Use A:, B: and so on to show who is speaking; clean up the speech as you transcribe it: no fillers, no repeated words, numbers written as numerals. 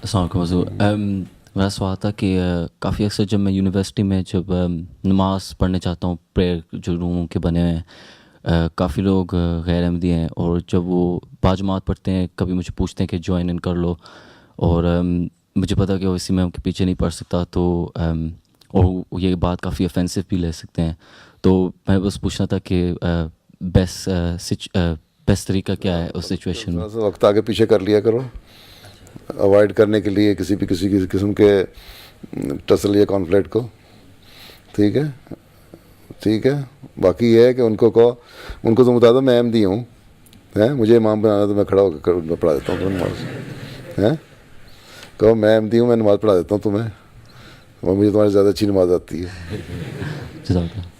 A: अस्सलाम वालेकुम वज़ूर। मेरा सवाल था कि काफ़ी अक्सर जब मैं यूनिवर्सिटी में जब नमाज़ पढ़ने जाता हूँ, प्रेयर जो रूम के बने हुए हैं, काफ़ी लोग गैर अहमदी हैं, और जब वो बाजमात पढ़ते हैं कभी मुझे पूछते हैं कि ज्वाइन इन कर लो, और मुझे पता है कि वैसे मैं उनके पीछे नहीं पढ़ सकता, तो और ये बात काफ़ी ऑफेंसिव भी ले सकते हैं। तो मैं बस पूछना था कि बेस्ट तरीका क्या है उस सिचुएशन में।
B: थोड़ा सा वक्त आगे पीछे कर लिया करो, अवॉइड करने के लिए किसी भी किसी किस्म के टसल या कॉन्फ्लिक्ट को। ठीक है, ठीक है। बाकी ये है कि उनको कहो, उनको तुम बता दो मैं अहमदी हूँ, हैं मुझे इमाम बनाना, तो मैं खड़ा होकर मैं पढ़ा देता हूँ तुम्हें नमाज। हैं, कहो मैं अहमदी हूँ, मैं नमाज़ पढ़ा देता हूँ तुम्हें, और मुझे तुम्हारी ज़्यादा अच्छी नमाज आती है।
A: जज़ाकल्लाह।